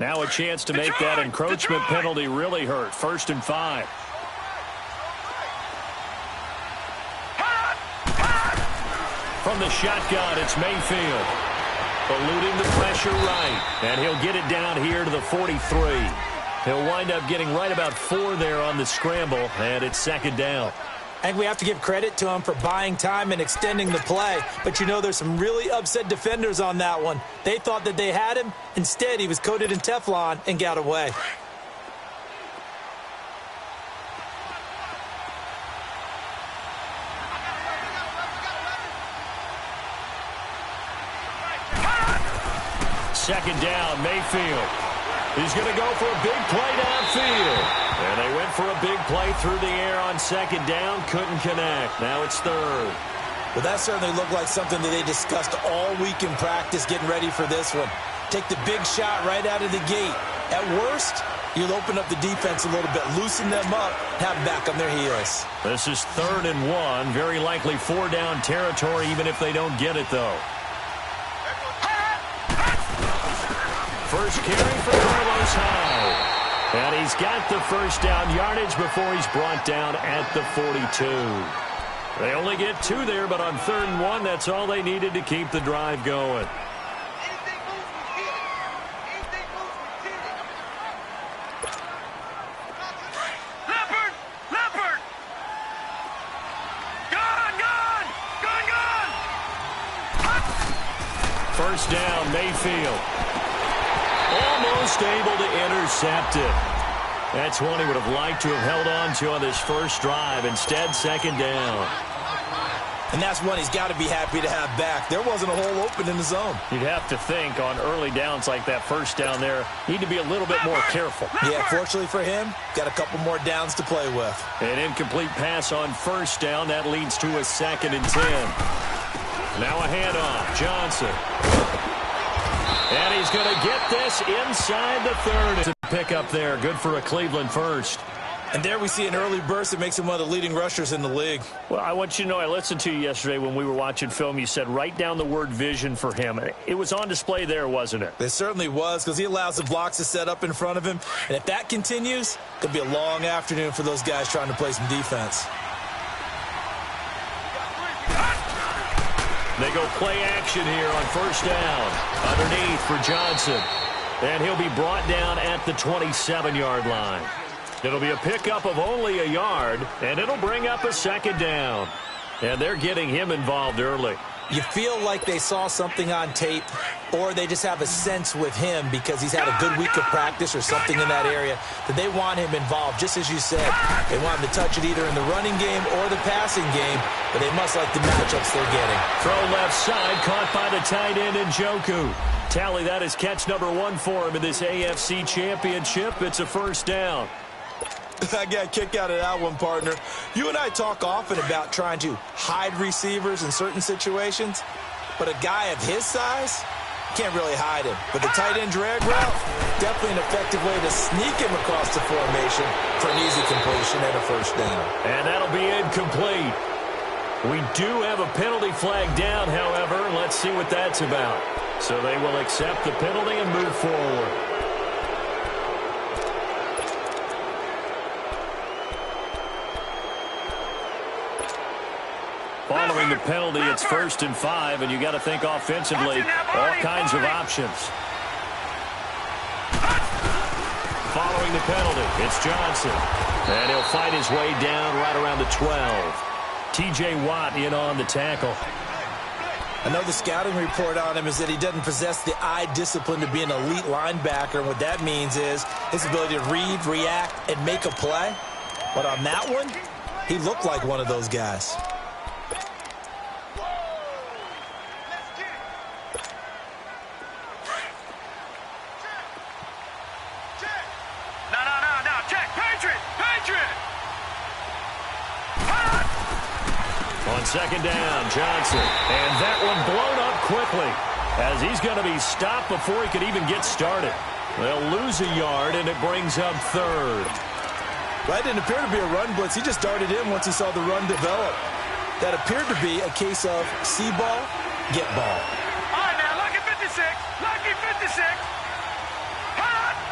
Now a chance to make that encroachment penalty really hurt. 1st and 5. From the shotgun, it's Mayfield. Eluding the pressure right. And he'll get it down here to the 43. He'll wind up getting right about 4 there on the scramble, and it's 2nd down. I think we have to give credit to him for buying time and extending the play. But, you know, there's some really upset defenders on that one. They thought that they had him. Instead, he was coated in Teflon and got away. Second down, Mayfield. He's going to go for a big play downfield. And they went for a big play through the air on 2nd down. Couldn't connect. Now it's 3rd. Well, that certainly looked like something that they discussed all week in practice getting ready for this one. Take the big shot right out of the gate. At worst, you'll open up the defense a little bit, loosen them up, have them back on their heels. This is 3rd and 1. Very likely 4-down territory, even if they don't get it, though. First carry for Carlos Hyde. And he's got the 1st down yardage before he's brought down at the 42. They only get 2 there, but on 3rd and 1, that's all they needed to keep the drive going. First down, Mayfield. Almost able to intercept it. That's one he would have liked to have held on to on this first drive. Instead, 2nd down. And that's one he's got to be happy to have back. There wasn't a hole open in the zone. You'd have to think on early downs like that 1st down there, need to be a little bit more careful. Yeah, fortunately for him, got a couple more downs to play with. An incomplete pass on 1st down. That leads to a 2nd and 10. Now a handoff. Johnson. And he's going to get this inside the 3rd. It's a pick up there. Good for a Cleveland first. And there we see an early burst that makes him one of the leading rushers in the league. Well, I want you to know, I listened to you yesterday when we were watching film. You said write down the word vision for him. It was on display there, wasn't it? It certainly was, because he allows the blocks to set up in front of him. And if that continues, it could be a long afternoon for those guys trying to play some defense. They go play action here on 1st down. Underneath for Johnson. And he'll be brought down at the 27-yard line. It'll be a pickup of only a yard, and it'll bring up a 2nd down. And they're getting him involved early. You feel like they saw something on tape, or they just have a sense with him because he's had a good week of practice or something in that area that they want him involved, just as you said. They want him to touch it either in the running game or the passing game, but they must like the matchups they're getting. Throw left side, caught by the tight end Njoku. Tally, that is catch number 1 for him in this AFC Championship. It's a 1st down. I got a kick out of that one, partner. You and I talk often about trying to hide receivers in certain situations, but a guy of his size can't really hide him. But the tight end drag route, definitely an effective way to sneak him across the formation for an easy completion and a 1st down. And that'll be incomplete. We do have a penalty flag down, however. Let's see what that's about. So they will accept the penalty and move forward. Following the penalty, it's 1st and 5, and you got to think offensively, all kinds of options. Following the penalty, it's Johnson. And he'll fight his way down right around the 12. T.J. Watt in on the tackle. I know the scouting report on him is that he doesn't possess the eye discipline to be an elite linebacker. And what that means is his ability to read, react, and make a play. But on that one, he looked like one of those guys. On 2nd down, Johnson. And that one blown up quickly as he's going to be stopped before he could even get started. They'll lose a yard, and it brings up 3rd. That didn't appear to be a run blitz. He just darted in once he saw the run develop. That appeared to be a case of see ball, get ball. All right, now, lucky 56. Lucky 56. Hot!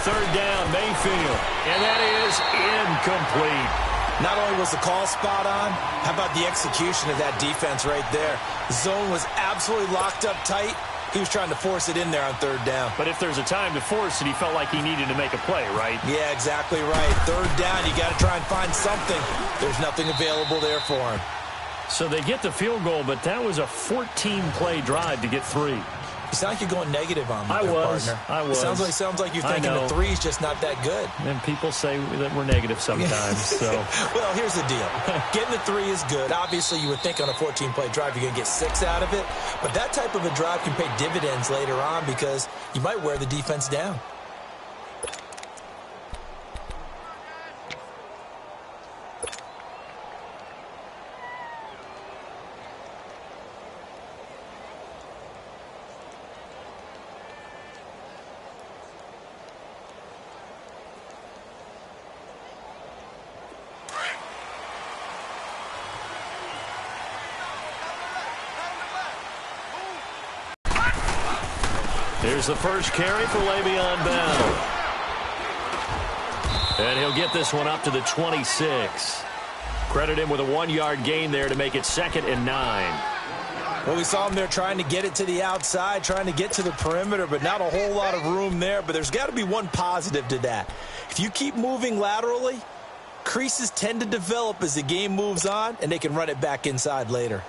third down, Mayfield. And that is incomplete. Not only was the call spot on, how about the execution of that defense right there? The zone was absolutely locked up tight. He was trying to force it in there on third down. But if there's a time to force it, he felt like he needed to make a play, right? Yeah, exactly right. Third down, you got to try and find something. There's nothing available there for him. So they get the field goal, but that was a 14-play drive to get 3. You sound like you're going negative on me, partner. I was. It sounds like you're thinking the 3's just not that good. And people say that we're negative sometimes. So, well, here's the deal. Getting the 3 is good. Obviously, you would think on a 14-play drive you're going to get 6 out of it. But that type of a drive can pay dividends later on because you might wear the defense down. Here's the first carry for Le'Veon Bell. And he'll get this one up to the 26. Credit him with a 1-yard gain there to make it 2nd and 9. Well, we saw him there trying to get it to the outside, trying to get to the perimeter, but not a whole lot of room there. But there's got to be one positive to that. If you keep moving laterally, creases tend to develop as the game moves on, and they can run it back inside later.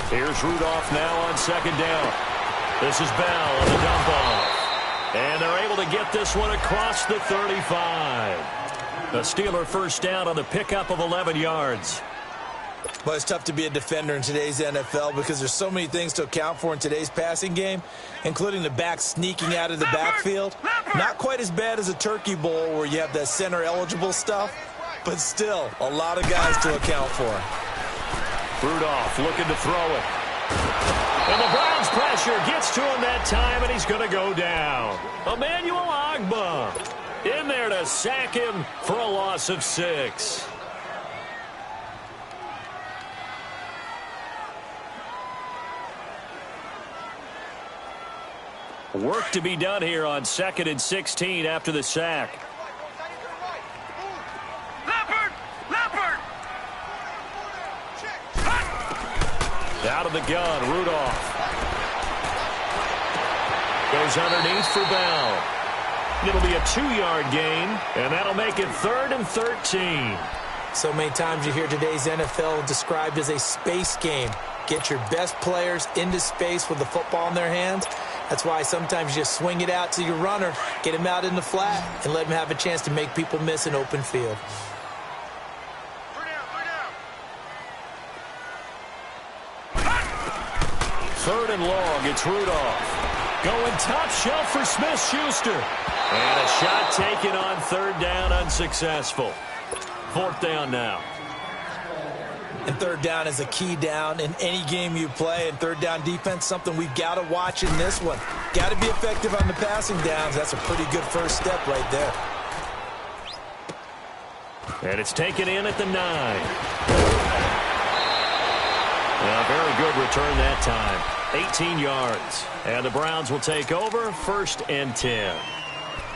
Here's Rudolph now on 2nd down. This is Bell on the dump off. And they're able to get this one across the 35. A Steeler first down on the pickup of 11 yards. Well, it's tough to be a defender in today's NFL because there's so many things to account for in today's passing game, including the back sneaking out of the backfield. Not quite as bad as a turkey bowl where you have that center-eligible stuff, but still a lot of guys to account for. Rudolph looking to throw it. And the Browns pressure gets to him that time, and he's going to go down. Emmanuel Ogbah in there to sack him for a loss of 6. Work to be done here on 2nd and 16 after the sack. Out of the gun, Rudolph. Goes underneath for Bell. It'll be a 2-yard gain, and that'll make it 3rd and 13. So many times you hear today's NFL described as a space game. Get your best players into space with the football in their hands. That's why sometimes you just swing it out to your runner, get him out in the flat, and let him have a chance to make people miss an open field. Third and long, it's Rudolph. Going top shelf for Smith-Schuster. And a shot taken on 3rd down, unsuccessful. 4th down now. And 3rd down is a key down in any game you play. And 3rd down defense, something we've got to watch in this one. Got to be effective on the passing downs. That's a pretty good first step right there. And it's taken in at the 9. A very good return that time. 18 yards. And the Browns will take over 1st and 10.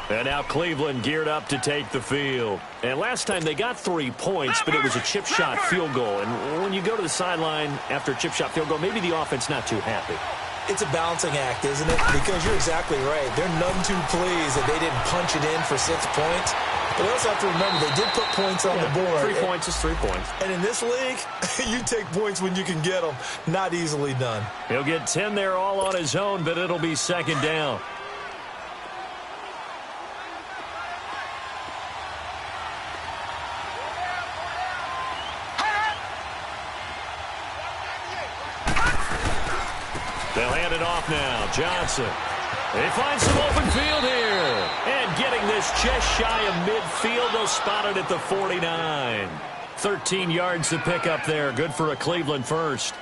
And now Cleveland geared up to take the field. And last time they got 3 points, but it was a chip shot field goal. And when you go to the sideline after a chip shot field goal, maybe the offense not too happy. It's a balancing act, isn't it? Because you're exactly right. They're none too pleased that they didn't punch it in for 6 points. But they also have to remember they did put points on the board. 3 points is 3 points. And in this league, you take points when you can get them. Not easily done. He'll get 10 there all on his own, but it'll be 2nd down. They'll hand it off now. Johnson. They find some open field here. And getting this just shy of midfield, they'll spot it at the 49. 13 yards to pick up there. Good for a Cleveland first.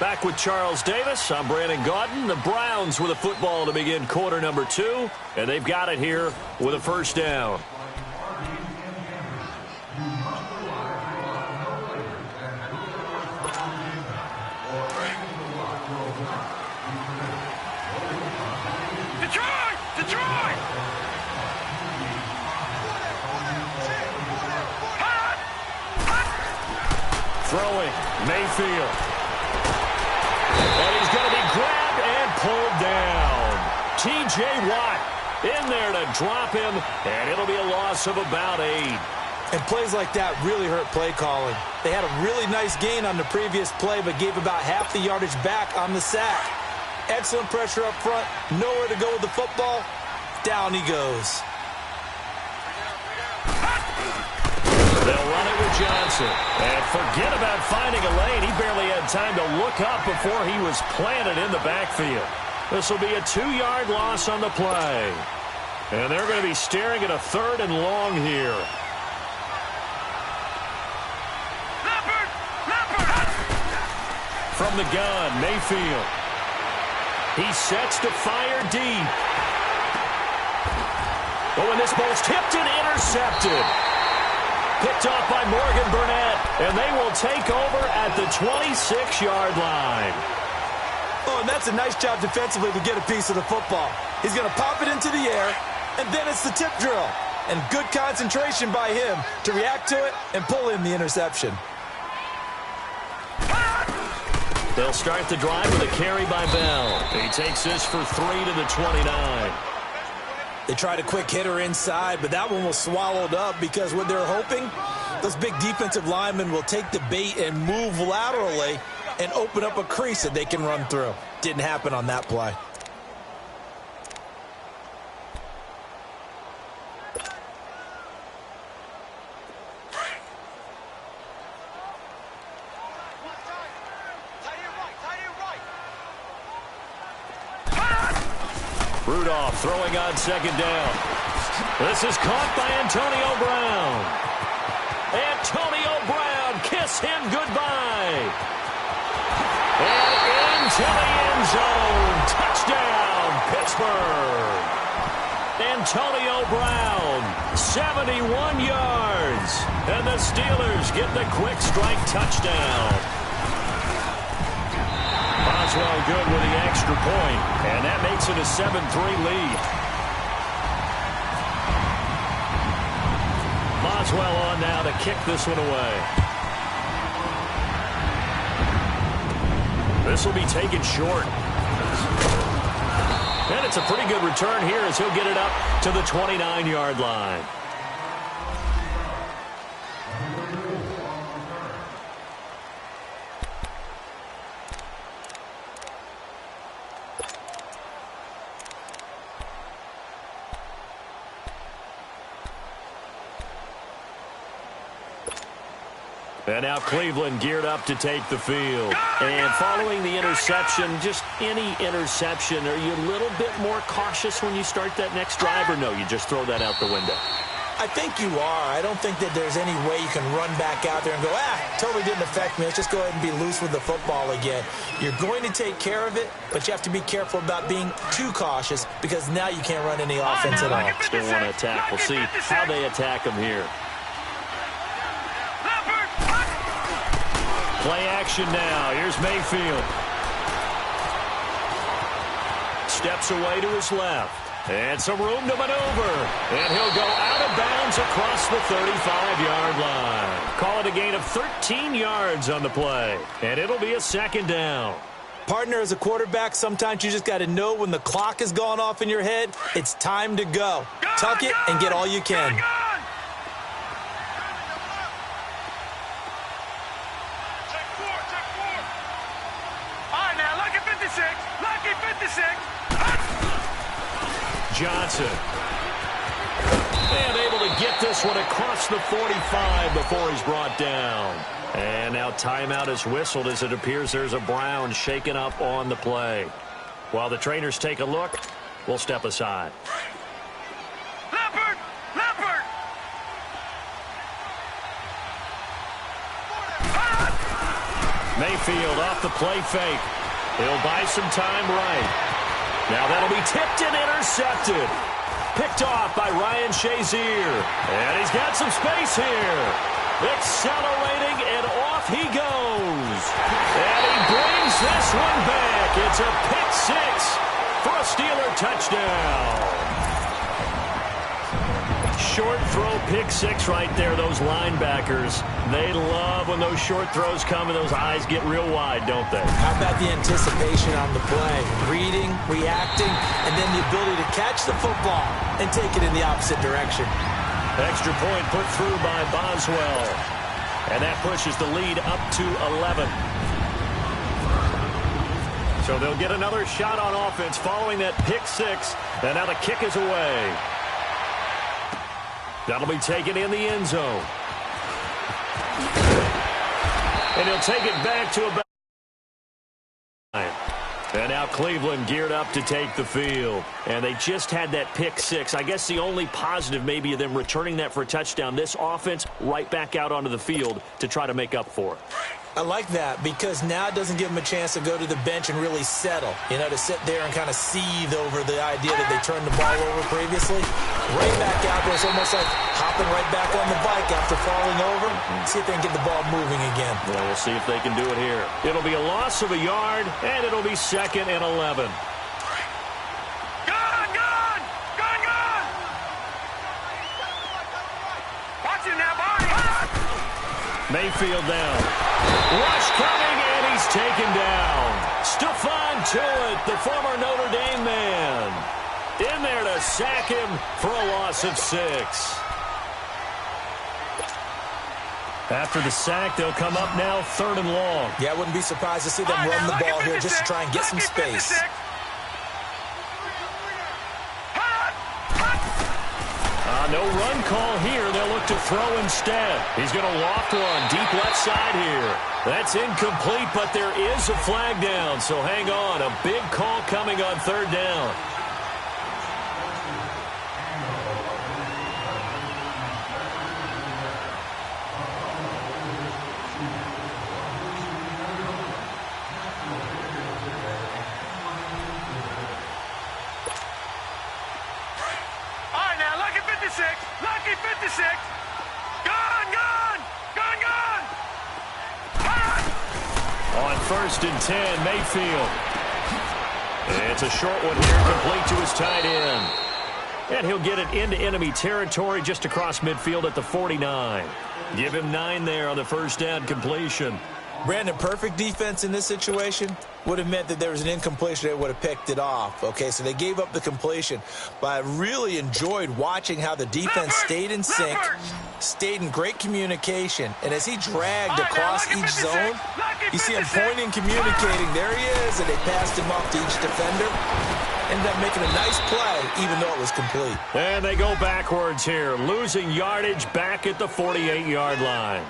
Back with Charles Davis, I'm Brandon Gaudin. The Browns with a football to begin quarter number 2, and they've got it here with a first down. Detroit! Throwing, Mayfield. And he's going to be grabbed and pulled down. T.J. Watt in there to drop him, and it'll be a loss of about 8. And plays like that really hurt play calling. They had a really nice gain on the previous play, but gave about half the yardage back on the sack. Excellent pressure up front, nowhere to go with the football. Down he goes. They'll run it with Johnson. And forget about finding a lane. He barely had time to look up before he was planted in the backfield. This will be a 2-yard loss on the play. And they're going to be staring at a 3rd and long here. From the gun, Mayfield. He sets to fire deep. Oh, and this ball's tipped and intercepted. Picked off by Morgan Burnett, and they will take over at the 26-yard line. Oh, and that's a nice job defensively to get a piece of the football. He's going to pop it into the air, and then it's the tip drill. And good concentration by him to react to it and pull in the interception. They'll start the drive with a carry by Bell. He takes this for 3 to the 29. They tried a quick hitter inside, but that one was swallowed up because what they're hoping, those big defensive linemen will take the bait and move laterally and open up a crease that they can run through. Didn't happen on that play. Rudolph throwing on 2nd down. This is caught by Antonio Brown. Antonio Brown, kiss him goodbye. And into the end zone. Touchdown, Pittsburgh. Antonio Brown, 71 yards. And the Steelers get the quick strike touchdown. Boswell good with the extra point, and that makes it a 7-3 lead. Boswell on now to kick this one away. This will be taken short. And it's a pretty good return here as he'll get it up to the 29-yard line. And now Cleveland geared up to take the field. And following the interception, just any interception, are you a little bit more cautious when you start that next drive, or no, you just throw that out the window? I think you are. I don't think that there's any way you can run back out there and go, totally didn't affect me. Let's just go ahead and be loose with the football again. You're going to take care of it, but you have to be careful about being too cautious because now you can't run any offense at all. Still want to attack. We'll see how they attack him here. Play action now. Here's Mayfield. Steps away to his left. And some room to maneuver. And he'll go out of bounds across the 35-yard line. Call it a gain of 13 yards on the play. And it'll be a 2nd down. Partner, as a quarterback, sometimes you just got to know when the clock has gone off in your head, it's time to go. Tuck it and get all you can. Johnson. And able to get this one across the 45 before he's brought down. And now timeout is whistled as it appears there's a Brown shaken up on the play. While the trainers take a look, we'll step aside. Mayfield off the play fake. He'll buy some time right. Now that'll be tipped and intercepted. Picked off by Ryan Shazier. And he's got some space here. Accelerating, and off he goes. And he brings this one back. It's a pick six for a Steeler touchdown. Short throw, pick six right there. Those linebackers, they love when those short throws come and those eyes get real wide, don't they? How about the anticipation on the play? Reading, reacting, and then the ability to catch the football and take it in the opposite direction. Extra point put through by Boswell. And that pushes the lead up to 11. So they'll get another shot on offense following that pick six. And now the kick is away. That'll be taken in the end zone. And he'll take it back to about 9. And now Cleveland geared up to take the field. And they just had that pick six. I guess the only positive maybe of them returning that for a touchdown. This offense right back out onto the field to try to make up for it. I like that because now it doesn't give them a chance to go to the bench and really settle, to sit there and kind of seethe over the idea that they turned the ball over previously. Right back out there. It's almost like hopping right back on the bike after falling over. See if they can get the ball moving again. Well, we'll see if they can do it here. It'll be a loss of a yard, and it'll be 2nd and 11. Mayfield down. Rush coming, and he's taken down. Stephon Tuitt, the former Notre Dame man, in there to sack him for a loss of 6. After the sack, they'll come up now 3rd and long. Yeah, I wouldn't be surprised to see them run the ball here just to try and get some space. No run call here. They'll look to throw instead. He's going to loft one deep left side here. That's incomplete, but there is a flag down, so hang on. A big call coming on 3rd down. Lucky 56. Gone. On 1st and 10, Mayfield. It's a short one here, complete to his tight end. And he'll get it into enemy territory just across midfield at the 49. Give him 9 there on the 1st down completion. Brandon, perfect defense in this situation would have meant that there was an incompletion. They would have picked it off. Okay, so they gave up the completion. But I really enjoyed watching how the defense stayed in sync, stayed in great communication. And as he dragged across each zone, you see him pointing, communicating. There he is, and they passed him off to each defender. Ended up making a nice play, even though it was complete. And they go backwards here, losing yardage back at the 48-yard line.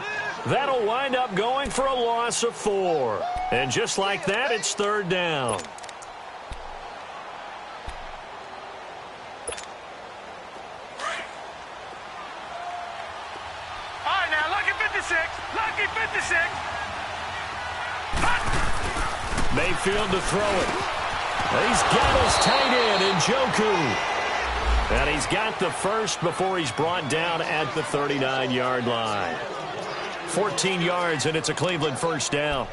That'll wind up going for a loss of 4. And just like that, it's 3rd down. All right, now, lucky 56. Mayfield to throw it. He's got his tight end in Njoku. And he's got the first before he's brought down at the 39-yard line. 14 yards, and it's a Cleveland 1st down.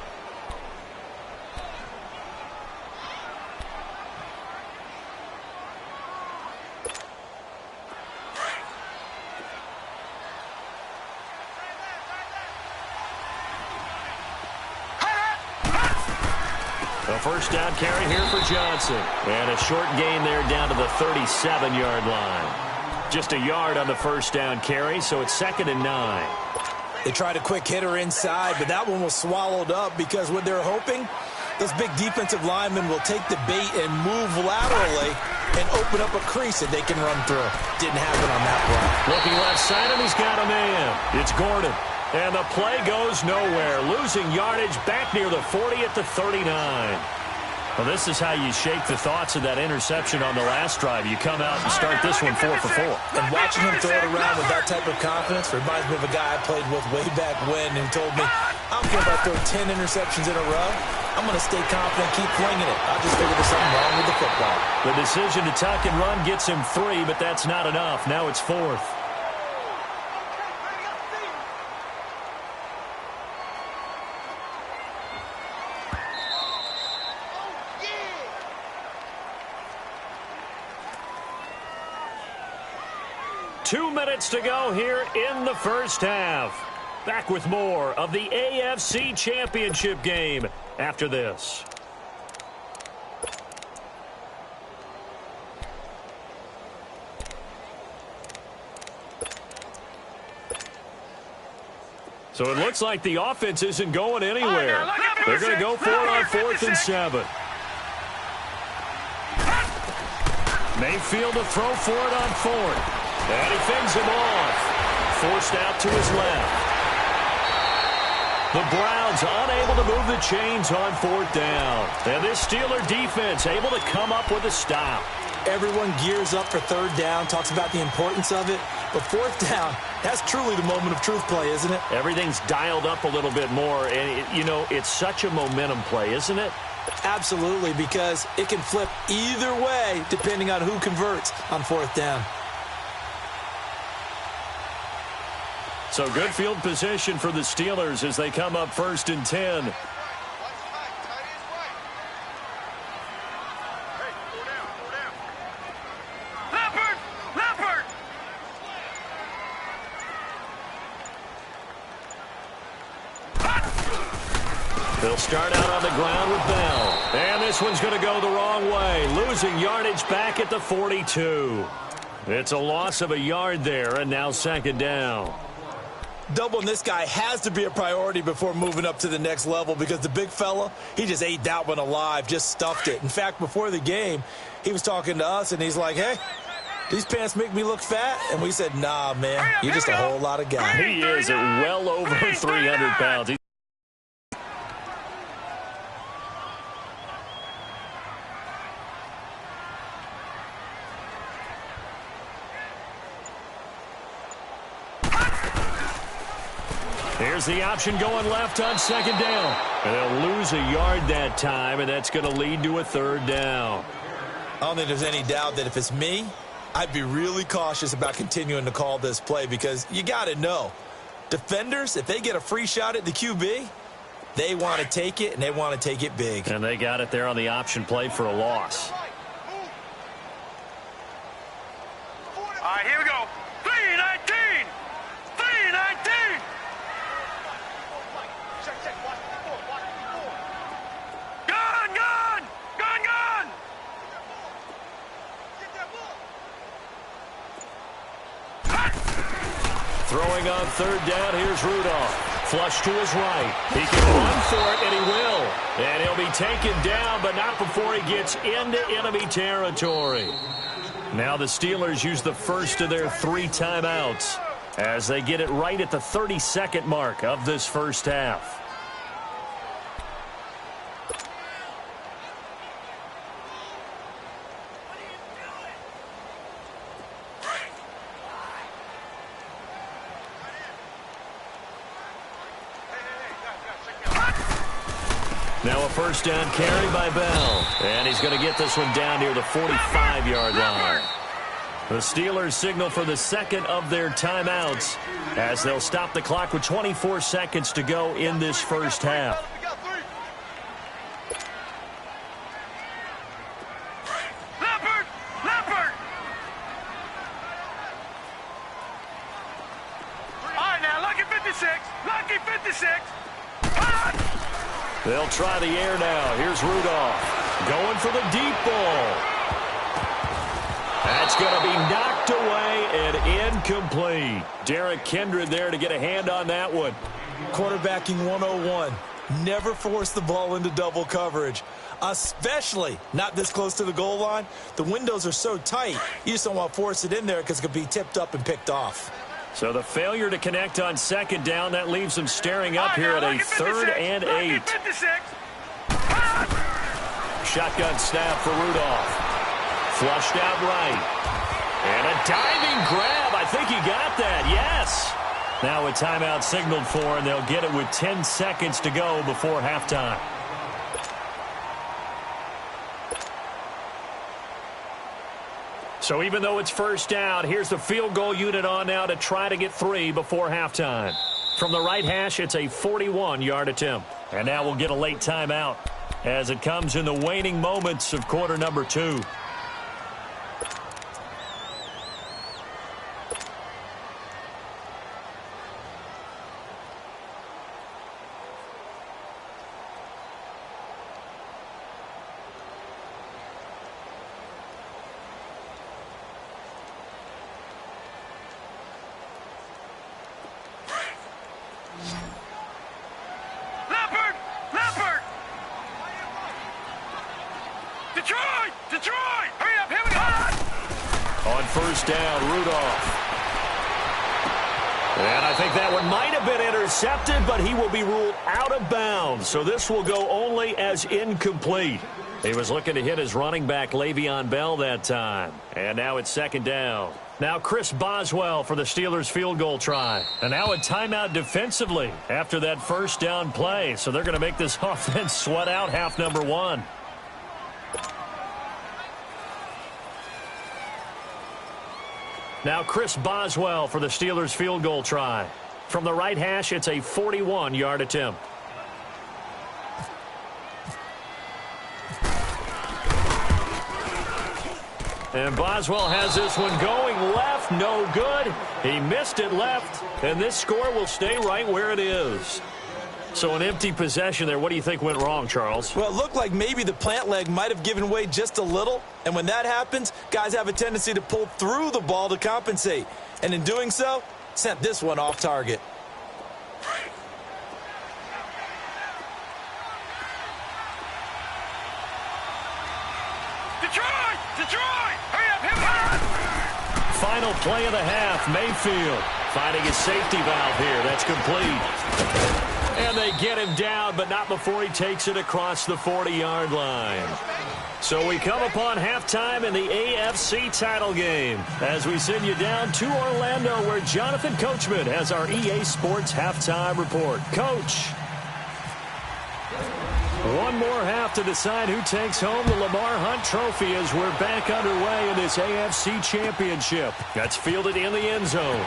A 1st down carry here for Johnson. And a short gain there down to the 37-yard line. Just a yard on the 1st down carry, so it's 2nd and 9. They tried a quick hitter inside, but that one was swallowed up because what they're hoping, those big defensive linemen will take the bait and move laterally and open up a crease that they can run through. Didn't happen on that play. Looking left side, and he's got a man. It's Gordon. And the play goes nowhere, losing yardage back near the 40 at the 39. Well, this is how you shake the thoughts of that interception on the last drive. You come out and start this one 4 for 4. And watching him throw it around with that type of confidence reminds me of a guy I played with way back when who told me, I don't care if I throw 10 interceptions in a row. I'm going to stay confident, keep flinging it. I just figured there's something wrong with the football. The decision to tuck and run gets him 3, but that's not enough. Now it's 4th. Two minutes to go here in the first half. Back with more of the AFC Championship game after this. So it looks like the offense isn't going anywhere. They're going to go for it on 4th and 7. Mayfield to throw for it on 4th. And he fends him off. Forced out to his left. The Browns unable to move the chains on 4th down. And this Steeler defense able to come up with a stop. Everyone gears up for 3rd down, talks about the importance of it. But 4th down, that's truly the moment of truth play, isn't it? Everything's dialed up a little bit more. And, you know, it's such a momentum play, isn't it? Absolutely, because it can flip either way depending on who converts on 4th down. So good field position for the Steelers as they come up 1st and 10. Leopard! They'll start out on the ground with Bell. And this one's going to go the wrong way, losing yardage back at the 42. It's a loss of a yard there, and now 2nd down. Doubling this guy has to be a priority before moving up to the next level because the big fella, he just ate that one alive, just stuffed it. In fact, before the game, he was talking to us, and he's like, hey, these pants make me look fat. And we said, nah, man, you're just a whole lot of guy. He is at well over 300 pounds. Here's the option going left on 2nd down. And they'll lose a yard that time, and that's going to lead to a 3rd down. I don't think there's any doubt that if it's me, I'd be really cautious about continuing to call this play because you got to know, defenders, if they get a free shot at the QB, they want to take it, and they want to take it big. And they got it there on the option play for a loss. All right, here we go. 3-19! 3-19! Gun! Throwing on 3rd down, here's Rudolph. Flush to his right. He can run for it, and he will. And he'll be taken down, but not before he gets into enemy territory. Now the Steelers use the first of their 3 timeouts as they get it right at the 32nd mark of this first half. Now a first down carry by Bell. And he's going to get this one down near the 45-yard line. The Steelers signal for the 2nd of their timeouts as they'll stop the clock with 24 seconds to go in this first half. Leopard! All right, now, lucky 56! They'll try the air now. Here's Rudolph going for the deep ball. That's going to be knocked away and incomplete. Derek Kindred there to get a hand on that one. Quarterbacking 101. Never force the ball into double coverage, especially not this close to the goal line. The windows are so tight, you just don't want to force it in there because it could be tipped up and picked off. So the failure to connect on 2nd down, that leaves them staring up here at a 3rd and 8. Shotgun snap for Rudolph. Flushed out right. And a diving grab. I think he got that. Yes. Now a timeout signaled for, and they'll get it with 10 seconds to go before halftime. So even though it's first down, here's the field goal unit on now to try to get 3 before halftime. From the right hash, it's a 41-yard attempt. And now we'll get a late timeout as it comes in the waning moments of quarter number 2. Detroit! Hurry up, here we go! On first down, Rudolph. And I think that one might have been intercepted, but he will be ruled out of bounds. So this will go only as incomplete. He was looking to hit his running back, Le'Veon Bell, that time. And now it's second down. Now Chris Boswell for the Steelers field goal try. And now a timeout defensively after that first down play. So they're going to make this offense sweat out half number 1. Now Chris Boswell for the Steelers field goal try. From the right hash, it's a 41-yard attempt. And Boswell has this one going left, no good. He missed it left, and this score will stay right where it is. So an empty possession there. What do you think went wrong, Charles? Well, it looked like maybe the plant leg might have given way just a little. And when that happens, guys have a tendency to pull through the ball to compensate. And in doing so, sent this one off target. Detroit! Detroit! Hurry up, here we go! Final play of the half, Mayfield finding his safety valve here. That's complete. And they get him down, but not before he takes it across the 40-yard line. So we come upon halftime in the AFC title game as we send you down to Orlando, where Jonathan Coachman has our EA Sports halftime report. Coach. One more half to decide who takes home the Lamar Hunt Trophy as we're back underway in this AFC Championship. That's fielded in the end zone.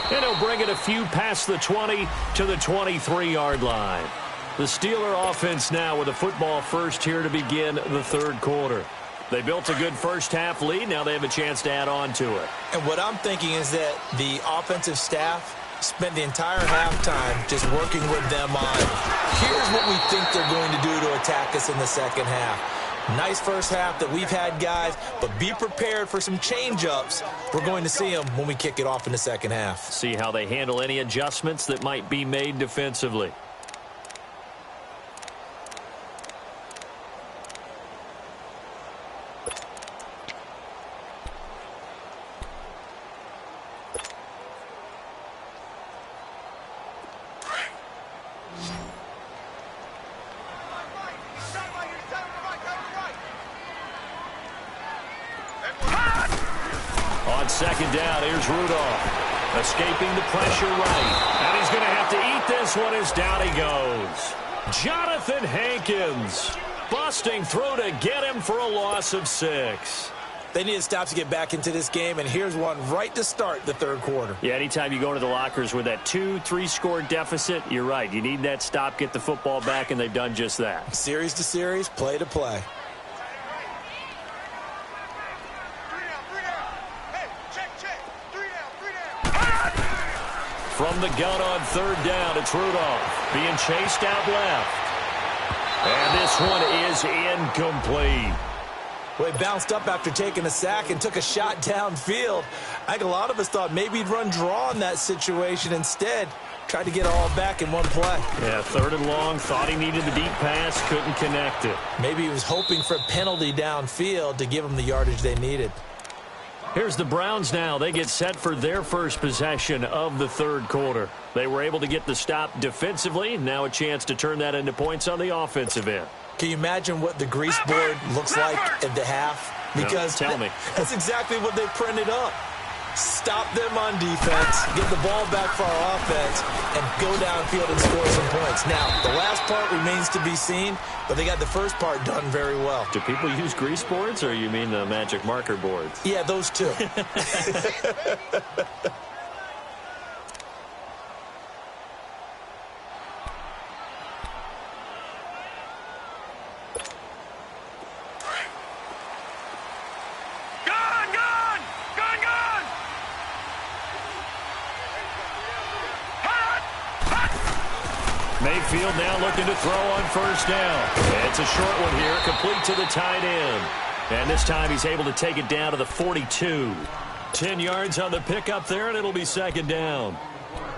And he'll bring it a few past the 20 to the 23-yard line. The Steeler offense now with a football first here to begin the third quarter. They built a good first half lead. Now they have a chance to add on to it. And what I'm thinking is that the offensive staff spent the entire halftime just working with them on, here's what we think they're going to do to attack us in the second half. Nice first half that we've had, guys, but be prepared for some change-ups. We're going to see them when we kick it off in the second half. See how they handle any adjustments that might be made defensively. Second down, here's Rudolph. Escaping the pressure right. And he's going to have to eat this one as down he goes. Jonathan Hankins busting through to get him for a loss of 6. They need to stop to get back into this game, and here's one right to start the third quarter. Yeah, anytime you go into the lockers with that 2-3 score deficit, you're right. You need that stop, get the football back, and they've done just that. Series to series, play to play. From the gun on third down, it's Rudolph being chased out left. And this one is incomplete. Well, he bounced up after taking a sack and took a shot downfield. I think a lot of us thought maybe he'd run draw in that situation. Instead, tried to get it all back in one play. Yeah, third and long, thought he needed the deep pass, couldn't connect it. Maybe he was hoping for a penalty downfield to give him the yardage they needed. Here's the Browns now. They get set for their first possession of the third quarter. They were able to get the stop defensively. Now a chance to turn that into points on the offensive end. Can you imagine what the grease board looks like at the half? Because no, tell me. That's exactly what they printed up. stop them on defense, get the ball back for our offense, and go downfield and score some points. Now, the last part remains to be seen, but they got the first part done very well. Do people use grease boards, or you mean the magic marker boards? Yeah, those two. Mayfield now looking to throw on first down. It's a short one here, complete to the tight end. And this time he's able to take it down to the 42. 10 yards on the pickup there, and it'll be second down.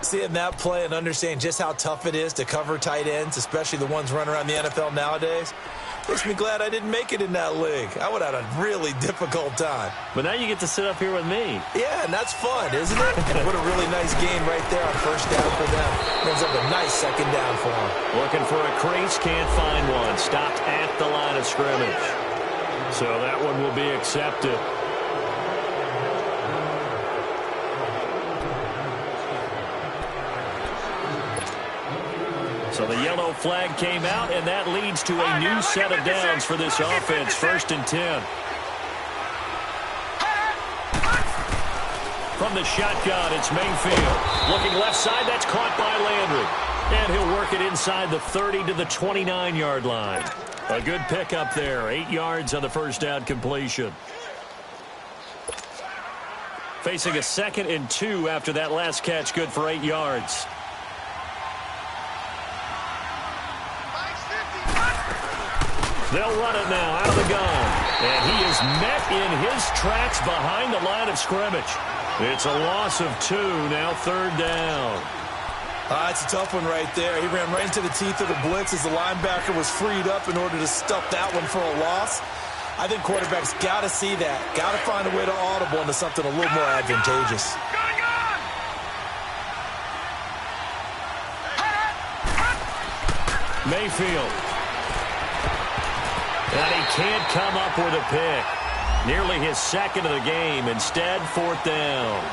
Seeing that play and understanding just how tough it is to cover tight ends, especially the ones running around the NFL nowadays, makes me glad I didn't make it in that league. I would have had a really difficult time. But now you get to sit up here with me. Yeah, and that's fun, isn't it? And what a really nice game right there on first down for them. Ends up a nice second down for them. Looking for a crease, can't find one. Stopped at the line of scrimmage. So that one will be accepted. So the yellow flag came out, and that leads to a new set of downs for this offense. First and 10. From the shotgun, it's Mayfield. Looking left side, that's caught by Landry. And he'll work it inside the 30 to the 29-yard line. A good pickup there. 8 yards on the first down completion. Facing a 2nd and 2 after that last catch, good for 8 yards. They'll run it now out of the gun. And he is met in his tracks behind the line of scrimmage. It's a loss of 2, now third down. It's a tough one right there. He ran right into the teeth of the blitz as the linebacker was freed up in order to stuff that one for a loss. I think quarterbacks got to see that. Got to find a way to audible into something a little more advantageous. Mayfield. And he can't come up with a pick. Nearly his 2nd of the game. Instead, 4th down.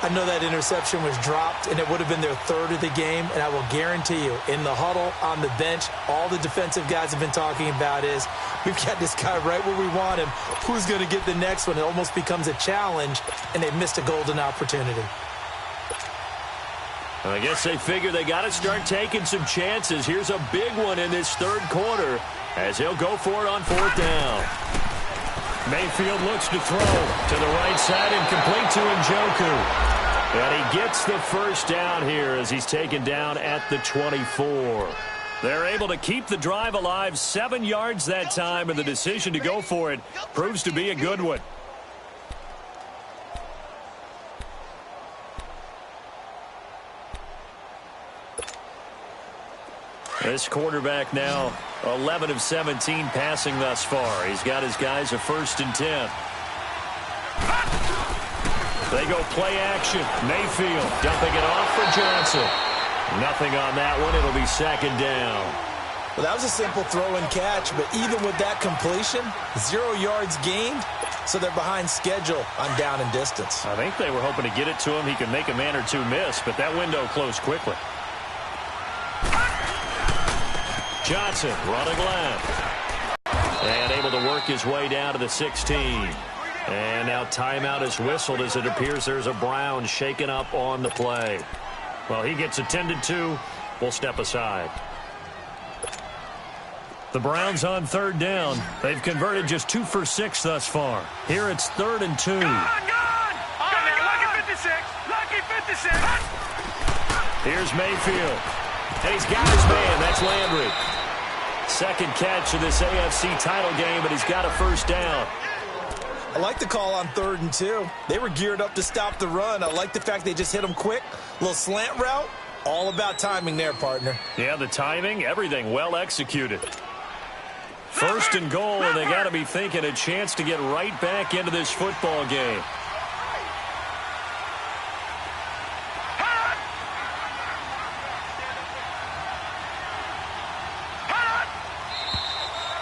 I know that interception was dropped, and it would have been their 3rd of the game, and I will guarantee you, in the huddle, on the bench, all the defensive guys have been talking about is, we've got this guy right where we want him. Who's going to get the next one? It almost becomes a challenge, and they've missed a golden opportunity. I guess they figure they got to start taking some chances. Here's a big one in this 3rd quarter as he'll go for it on 4th down. Mayfield looks to throw to the right side and complete to Njoku. And he gets the first down here as he's taken down at the 24. They're able to keep the drive alive, 7 yards that time, and the decision to go for it proves to be a good one. This quarterback now 11 of 17 passing thus far. He's got his guys a 1st and 10. They go play action. Mayfield dumping it off for Johnson. Nothing on that one. It'll be 2nd down. Well, that was a simple throw and catch, but even with that completion, 0 yards gained, so they're behind schedule on down and distance. I think they were hoping to get it to him. He could make a man or two miss, but that window closed quickly. Johnson running left. And able to work his way down to the 16. And now timeout is whistled as it appears there's a Brown shaken up on the play. Well, he gets attended to. We'll step aside. The Browns on 3rd down. They've converted just 2 for 6 thus far. Here it's 3rd and 2. Lucky 56. Lucky 56. Here's Mayfield. And he's got his man. That's Landry. 2nd catch of this AFC title game, and he's got a 1st down. I like the call on 3rd and 2. They were geared up to stop the run. I like the fact they just hit him quick. Little slant route. All about timing there, partner. Yeah, the timing, everything well executed. 1st and goal, and they got to be thinking a chance to get right back into this football game.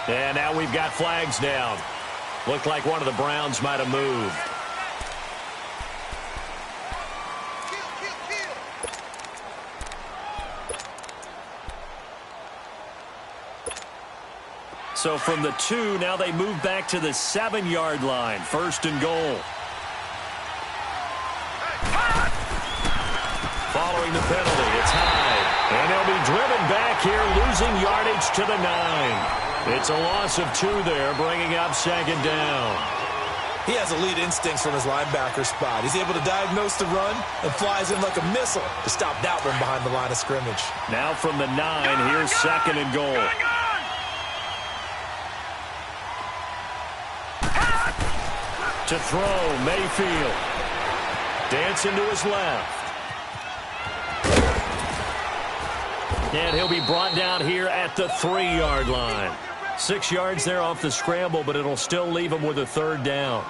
And now we've got flags down. Looked like one of the Browns might have moved. So from the 2, now they move back to the 7-yard line. First and goal. Following the penalty, it's Hyde. And they'll be driven back here, losing yardage to the 9. It's a loss of 2 there, bringing up second down. He has elite instincts from his linebacker spot. He's able to diagnose the run and flies in like a missile to stop that one behind the line of scrimmage. Now from the 9, here's second and goal. To throw, Mayfield. Dancing to his left. And he'll be brought down here at the 3-yard line. 6 yards there off the scramble, but it'll still leave him with a third down.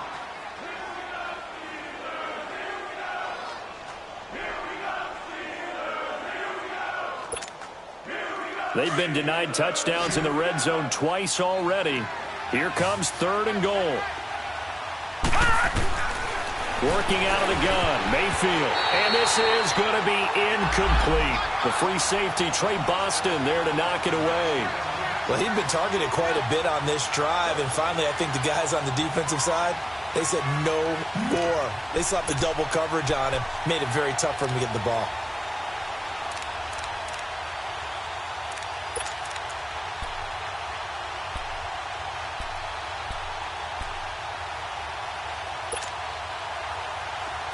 They've been denied touchdowns in the red zone twice already. Here comes third and goal. Working out of the gun, Mayfield. And this is going to be incomplete. The free safety, Trey Boston, there to knock it away. Well, he'd been targeted quite a bit on this drive, and finally I think the guys on the defensive side, they said no more. They slapped the double coverage on him, made it very tough for him to get the ball.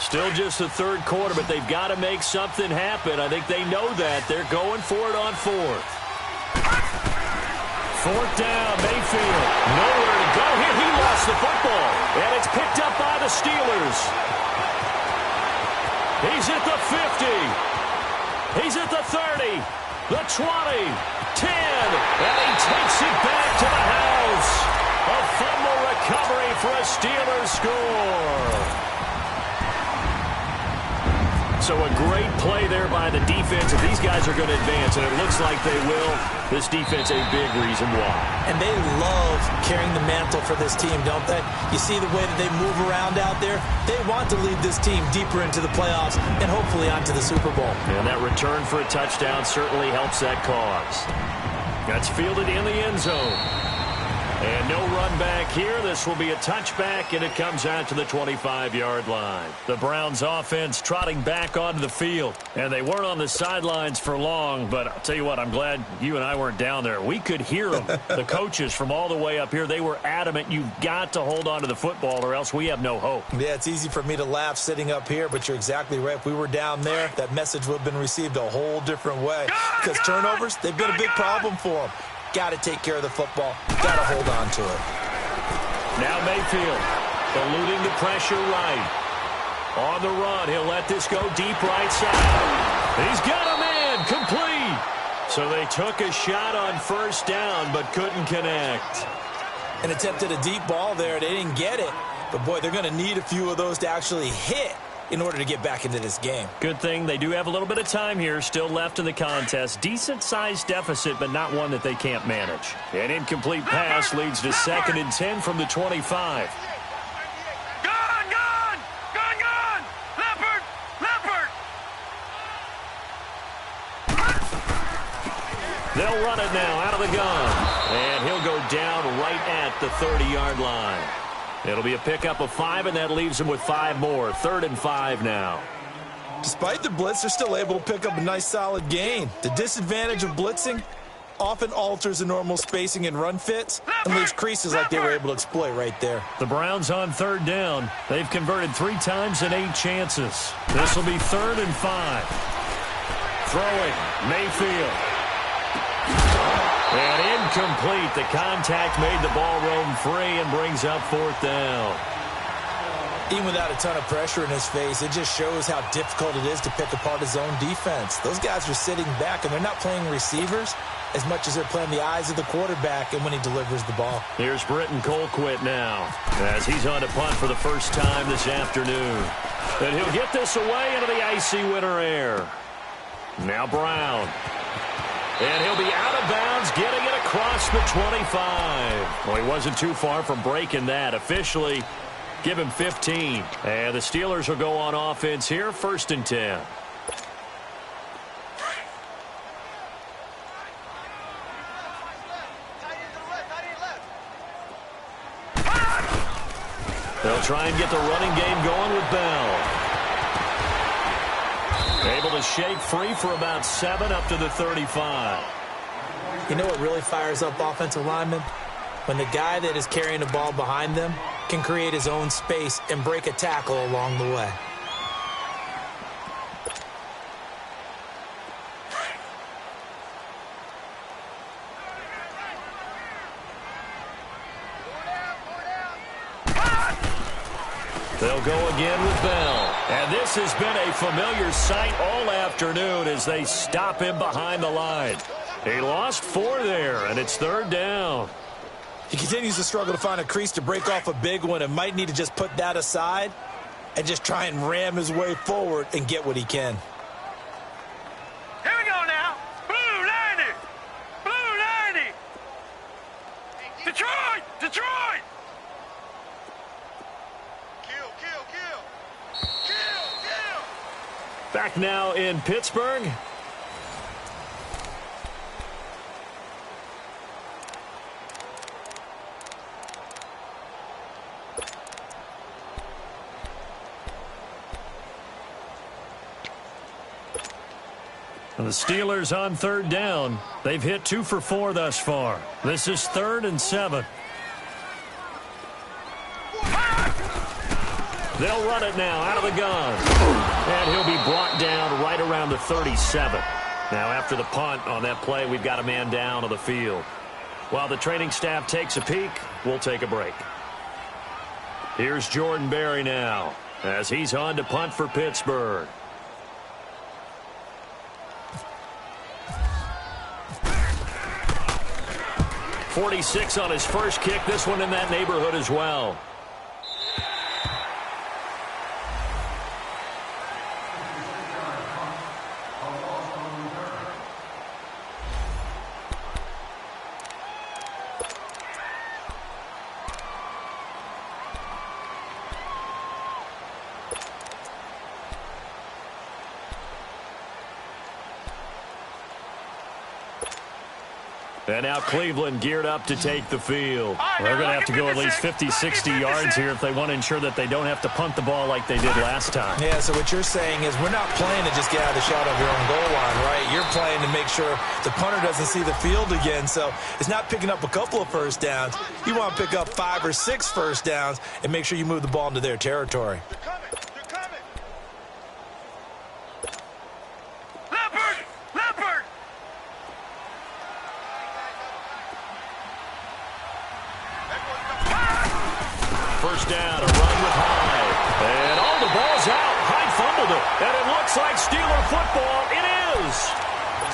Still just the third quarter, but they've got to make something happen. I think they know that. They're going for it on fourth. Fourth down, Mayfield. Nowhere to go here. He lost the football. And it's picked up by the Steelers. He's at the 50. He's at the 30. The 20. 10. And he takes it back to the house. A fumble recovery for a Steelers score. So a great play there by the defense. If these guys are going to advance, and it looks like they will, this defense a big reason why. And they love carrying the mantle for this team, don't they? You see the way that they move around out there? They want to lead this team deeper into the playoffs and hopefully onto the Super Bowl. And that return for a touchdown certainly helps that cause. That's fielded in the end zone. And no run back here. This will be a touchback, and it comes out to the 25-yard line. The Browns offense trotting back onto the field. And they weren't on the sidelines for long, but I'll tell you what, I'm glad you and I weren't down there. We could hear them. The coaches from all the way up here, they were adamant, you've got to hold on to the football or else we have no hope. Yeah, it's easy for me to laugh sitting up here, but you're exactly right. If we were down there, that message would have been received a whole different way. Because turnovers, they've been a big problem for them. Got to take care of the football. Got to hold on to it. Now Mayfield, eluding the pressure right. On the run, he'll let this go deep right side. He's got a man, complete. So they took a shot on first down, but couldn't connect. And attempted a deep ball there. They didn't get it. But, boy, they're going to need a few of those to actually hit in order to get back into this game. Good thing they do have a little bit of time here still left in the contest. Decent-sized deficit, but not one that they can't manage. An incomplete pass leads to 2nd and 10 from the 25. Gone! Leopard! They'll run it now out of the gun. And he'll go down right at the 30-yard line. It'll be a pickup of 5, and that leaves them with 5 more. 3rd and 5 now. Despite the blitz, they're still able to pick up a nice, solid gain. The disadvantage of blitzing often alters the normal spacing and run fits and leaves creases like they were able to exploit right there. The Browns on 3rd down. They've converted 3 times in 8 chances. This will be 3rd and 5. Throwing, Mayfield. And incomplete. The contact made the ball roam free and brings up 4th down. Even without a ton of pressure in his face, it just shows how difficult it is to pick apart his own defense. Those guys are sitting back, and they're not playing receivers as much as they're playing the eyes of the quarterback and when he delivers the ball. Here's Britton Colquitt now as he's on to punt for the first time this afternoon. And he'll get this away into the icy winter air. Now Brown. And he'll be out of bounds, getting it across the 25. Well, he wasn't too far from breaking that. Officially, give him 15. And the Steelers will go on offense here, 1st and 10. They'll try and get the running game going with Bell. Able to shake free for about 7 up to the 35. You know what really fires up offensive linemen? When the guy that is carrying the ball behind them can create his own space and break a tackle along the way. They'll go again with Bell. And this has been a familiar sight all afternoon as they stop him behind the line. He lost 4 there, and it's 3rd down. He continues to struggle to find a crease to break off a big one and might need to just put that aside and just try and ram his way forward and get what he can. Here we go now. Blue 90. Blue 90. Detroit. Detroit. Kill, kill, kill. Kill, kill. Back now in Pittsburgh. And the Steelers on 3rd down. They've hit 2 for 4 thus far. This is 3rd and 7. They'll run it now out of the gun. And he'll be brought down right around the 37. Now after the punt on that play, we've got a man down on the field. While the training staff takes a peek, we'll take a break. Here's Jordan Berry now as he's on to punt for Pittsburgh. .46 on his first kick. This one in that neighborhood as well. And now Cleveland geared up to take the field. They're going to have to go at least 50, 60 yards here if they want to ensure that they don't have to punt the ball like they did last time. Yeah, so what you're saying is we're not playing to just get out of the shadow of your own goal line, right? You're playing to make sure the punter doesn't see the field again. So it's not picking up a couple of first downs. You want to pick up 5 or 6 first downs and make sure you move the ball into their territory. First down, a run with Hyde. And all the ball's out. Hyde fumbled it. And it looks like Steeler football. It is.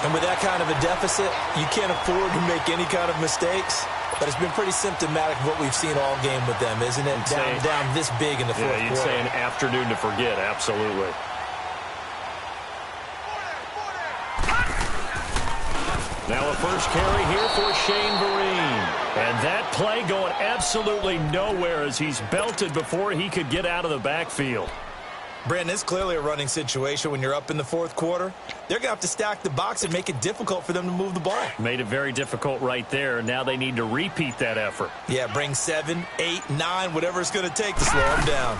And with that kind of a deficit, you can't afford to make any kind of mistakes. But it's been pretty symptomatic of what we've seen all game with them, isn't it? Down this big in the fourth quarter. Yeah, you'd say an afternoon to forget. Absolutely. Now a first carry here for Shane Vereen. And that play going absolutely nowhere as he's belted before he could get out of the backfield. Brandon, it's clearly a running situation when you're up in the fourth quarter. They're going to have to stack the box and make it difficult for them to move the ball. Made it very difficult right there. Now they need to repeat that effort. Yeah, bring 7, 8, 9, whatever it's going to take to slow them down.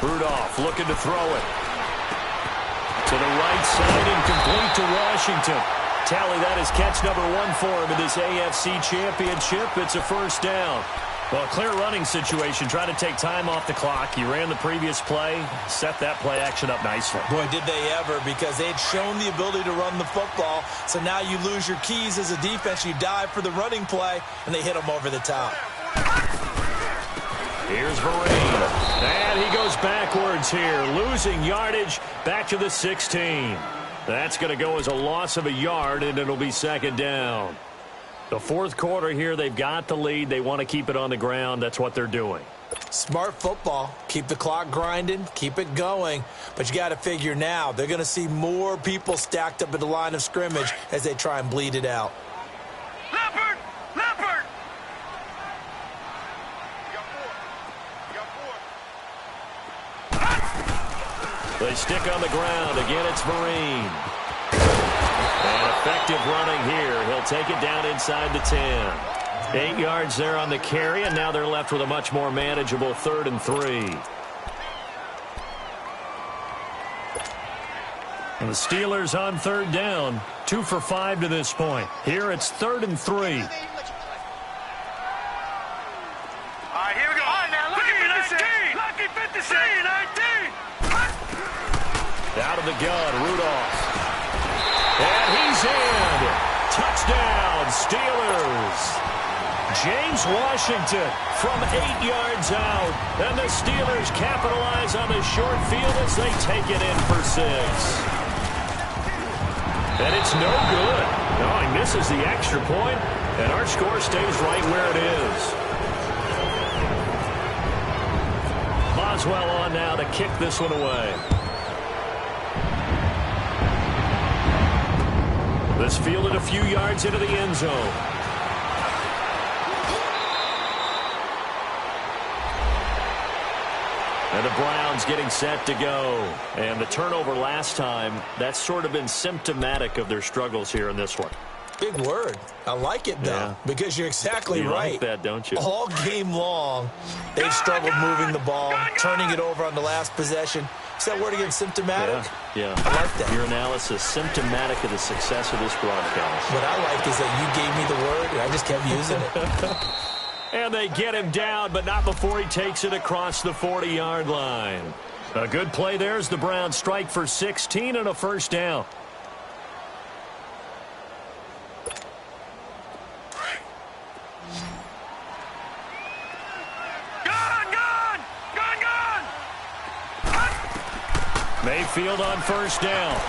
Rudolph looking to throw it. To the right side and complete to Washington. Tally, that is catch number 1 for him in this AFC Championship. It's a first down. Well, a clear running situation. Try to take time off the clock. He ran the previous play, set that play action up nicely. Boy, did they ever, because they'd shown the ability to run the football. So now you lose your keys as a defense. You dive for the running play, and they hit them over the top. Here's Vereen. And he goes backwards here, losing yardage back to the 16. That's going to go as a loss of a yard, and it'll be second down. The fourth quarter here, they've got the lead. They want to keep it on the ground. That's what they're doing. Smart football. Keep the clock grinding. Keep it going. But you got to figure now, they're going to see more people stacked up at the line of scrimmage as they try and bleed it out. Leopard! Leopard! They stick on the ground. Again, it's Vereen. And effective running here. He'll take it down inside the 10. 8 yards there on the carry, and now they're left with a much more manageable 3rd and 3. And the Steelers on 3rd down, 2 for 5 to this point. Here it's 3rd and 3. All right, here we go. All right, now, lucky 56. 19. Out of the gun, Rudolph. And he's in. Touchdown, Steelers. James Washington from 8 yards out. And the Steelers capitalize on the short field as they take it in for 6. And it's no good. No, he misses the extra point, and our score stays right where it is. Boswell on now to kick this one away. This fielded a few yards into the end zone. And the Browns getting set to go. And the turnover last time, that's sort of been symptomatic of their struggles here in this one. Big word. I like it, though, because you're exactly right. You like that, don't you? All game long, they've struggled moving the ball, turning it over on the last possession. Is that word again, symptomatic? Yeah. I like that. Your analysis, symptomatic of the success of this broadcast. What I like is that you gave me the word, and I just kept using it. And they get him down, but not before he takes it across the 40-yard line. A good play there as the Browns strike for 16 and a first down. Mayfield on first down.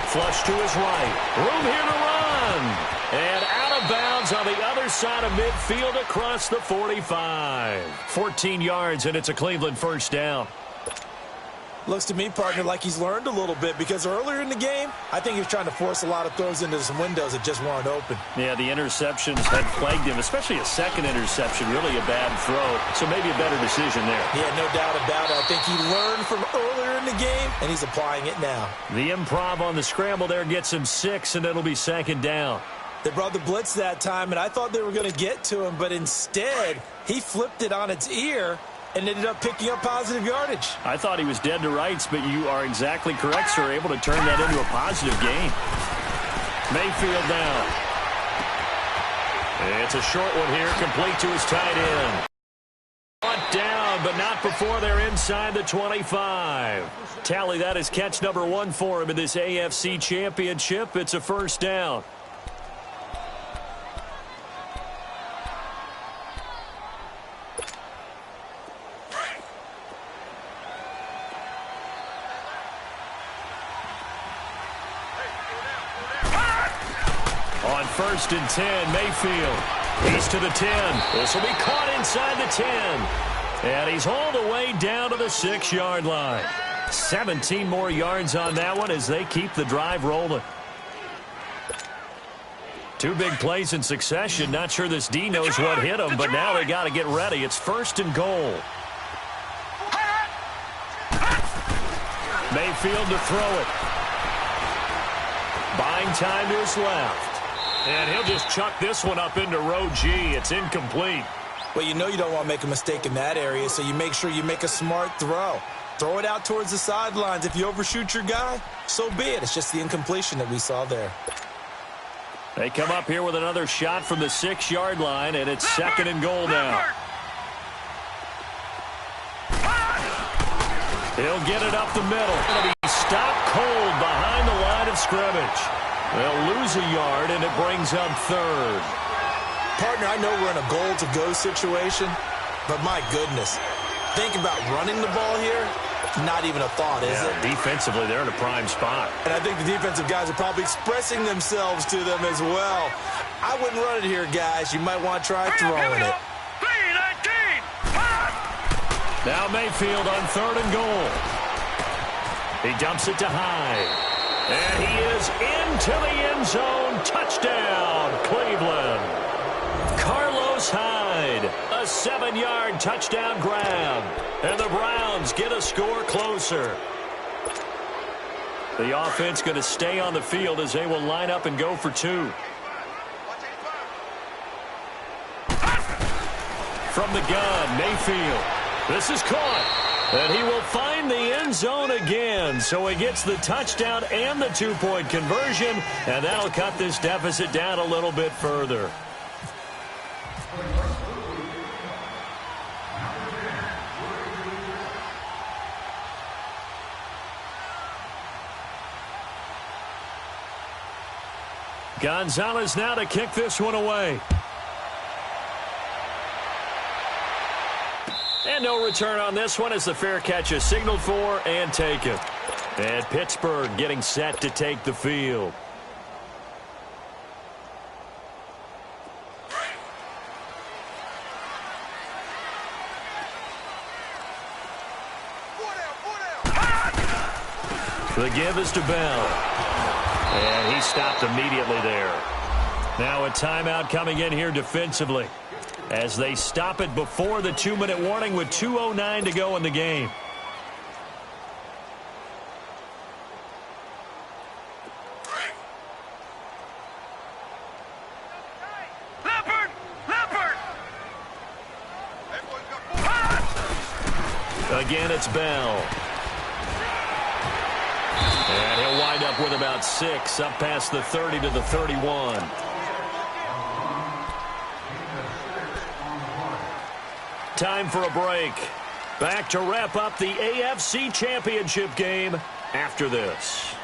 Flush to his right. Room here to run. And out of bounds on the other side of midfield across the 45. 14 yards, and it's a Cleveland first down. Looks to me, partner, like he's learned a little bit, because earlier in the game, I think he was trying to force a lot of throws into some windows that just weren't open. Yeah, the interceptions had plagued him, especially a second interception, really a bad throw. So maybe a better decision there. Yeah, no doubt about it. I think he learned from earlier in the game, and he's applying it now. The improv on the scramble there gets him 6, and it'll be second down. They brought the blitz that time, and I thought they were going to get to him, but instead, he flipped it on its ear and ended up picking up positive yardage. I thought he was dead to rights, but you are exactly correct, sir. Able to turn that into a positive gain. Mayfield down. It's a short one here, complete to his tight end. Brought down, but not before they're inside the 25. Tally, that is catch number 1 for him in this AFC Championship. It's a first down. On 1st and 10, Mayfield. He's to the 10. This will be caught inside the 10. And he's hauled away down to the 6-yard line. 17 more yards on that one as they keep the drive rolling. 2 big plays in succession. Not sure this D knows what hit him, but now they got to get ready. It's 1st and goal. Mayfield to throw it. Buying time to his left. And he'll just chuck this one up into row G. It's incomplete. Well, you know you don't want to make a mistake in that area, so you make sure you make a smart throw. Throw it out towards the sidelines. If you overshoot your guy, so be it. It's just the incompletion that we saw there. They come up here with another shot from the 6-yard line, and it's 2nd and goal now. He'll get it up the middle. It'll be stopped cold behind the line of scrimmage. They'll lose a yard, and it brings up 3rd. Partner, I know we're in a goal-to-go situation, but my goodness, think about running the ball here. Not even a thought, is it? Defensively, they're in a prime spot. And I think the defensive guys are probably expressing themselves to them as well. I wouldn't run it here, guys. You might want to try throwing it. Now Mayfield on 3rd and goal. He dumps it to Hyde. And he is into the end zone. Touchdown, Cleveland. Carlos Hyde, a 7-yard touchdown grab. And the Browns get a score closer. The offense going to stay on the field as they will line up and go for 2. from the gun. Mayfield. This is caught. And he will find the end zone again. So he gets the touchdown and the two-point conversion. And that'll cut this deficit down a little bit further. Gonzalez now to kick this one away. And no return on this one as the fair catch is signaled for and taken. And Pittsburgh getting set to take the field. The give is to Bell. And he stopped immediately there. Now a timeout coming in here defensively as they stop it before the 2-minute warning with 2:09 to go in the game. Again, it's Bell. And he'll wind up with about 6, up past the 30 to the 31. Time for a break. Back to wrap up the AFC Championship game after this.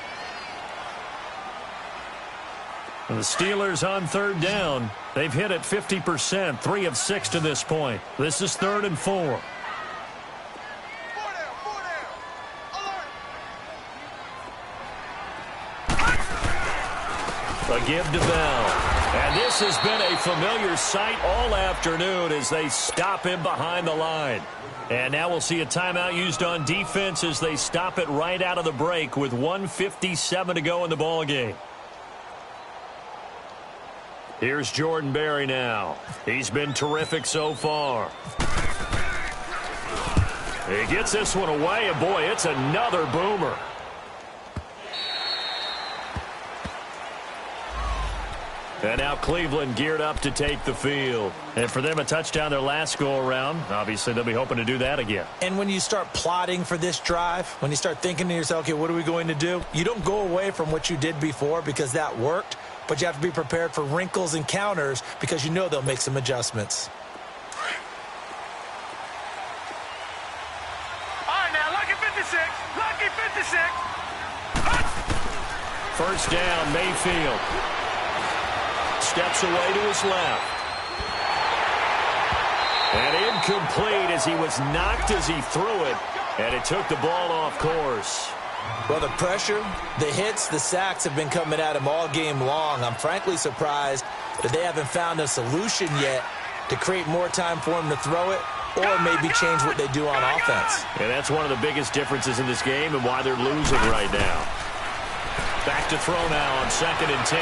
And the Steelers on third down. They've hit it 50%, 3 of 6 to this point. This is 3rd and 4. A give to Bell. And this has been a familiar sight all afternoon as they stop him behind the line. And now we'll see a timeout used on defense as they stop it right out of the break with 1:57 to go in the ballgame. Here's Jordan Berry now. He's been terrific so far. He gets this one away, and boy, it's another boomer. And now Cleveland geared up to take the field. And for them, a touchdown their last go-around. Obviously, they'll be hoping to do that again. And when you start plotting for this drive, when you start thinking to yourself, okay, what are we going to do? You don't go away from what you did before because that worked, but you have to be prepared for wrinkles and counters because you know they'll make some adjustments. All right, now, lucky 56. Lucky 56. First down, Mayfield. Steps away to his left. And incomplete as he was knocked as he threw it. And it took the ball off course. Well, the pressure, the hits, the sacks have been coming at him all game long. I'm frankly surprised that they haven't found a solution yet to create more time for him to throw it or maybe change what they do on offense. And that's one of the biggest differences in this game and why they're losing right now. Back to throw now on 2nd and 10.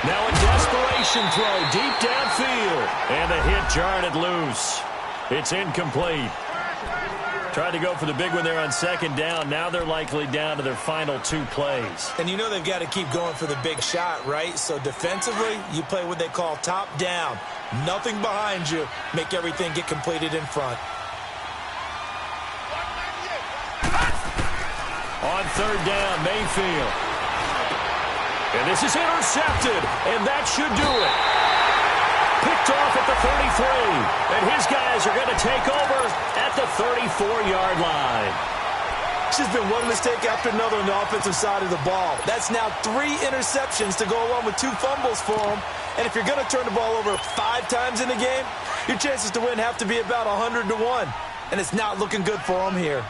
Now a desperation throw deep downfield. And the hit jarred it loose. It's incomplete. Tried to go for the big one there on 2nd down. Now they're likely down to their final 2 plays. And you know they've got to keep going for the big shot, right? So defensively, you play what they call top down. Nothing behind you. Make everything get completed in front. On 3rd down, Mayfield. And this is intercepted, and that should do it. Picked off at the 33, and his guys are going to take over at the 34-yard line. It's just been one mistake after another on the offensive side of the ball. That's now 3 interceptions to go along with 2 fumbles for him. And if you're going to turn the ball over 5 times in the game, your chances to win have to be about 100 to 1. And it's not looking good for him here.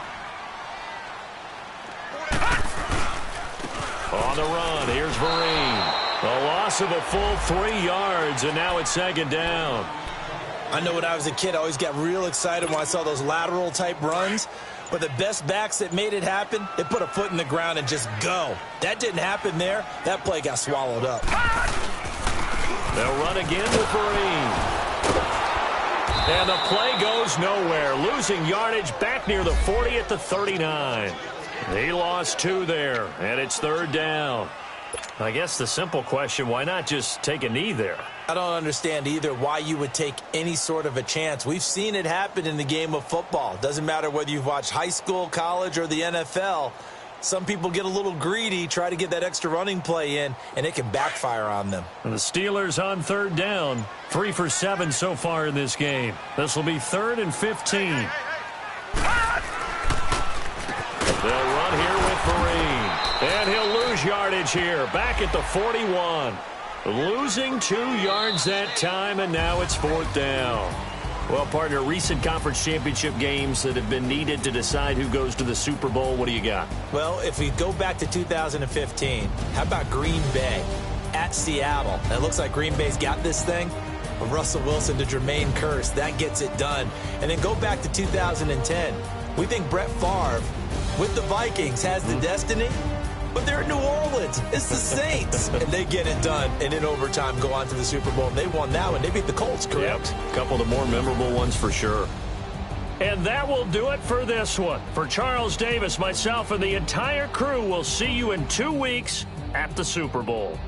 On the run, here's Vereen. A loss of a full 3 yards, and now it's 2nd down. I know when I was a kid, I always got real excited when I saw those lateral-type runs. But the best backs that made it happen, they put a foot in the ground and just go. That didn't happen there. That play got swallowed up. They'll run again with Vereen. And the play goes nowhere. Losing yardage back near the 40 at the 39. He lost 2 there, and it's 3rd down. I guess the simple question, why not just take a knee there? I don't understand either why you would take any sort of a chance. We've seen it happen in the game of football. Doesn't matter whether you've watched high school, college, or the NFL. Some people get a little greedy, try to get that extra running play in, and it can backfire on them. And the Steelers on third down. 3 for 7 so far in this game. This will be 3rd and 15. They'll run here with Vereen. And he'll lose yardage here. Back at the 41. Losing 2 yards that time, and now it's 4th down. Well, partner, recent conference championship games that have been needed to decide who goes to the Super Bowl, what do you got? Well, if we go back to 2015, how about Green Bay at Seattle? It looks like Green Bay's got this thing. From Russell Wilson to Jermaine Kearse, that gets it done. And then go back to 2010. We think Brett Favre with the Vikings has the destiny, but they're in New Orleans. It's the Saints. And they get it done. And in overtime, go on to the Super Bowl. And they won that one. They beat the Colts, correct? Yep. A couple of the more memorable ones for sure. And that will do it for this one. For Charles Davis, myself, and the entire crew, we'll see you in 2 weeks at the Super Bowl.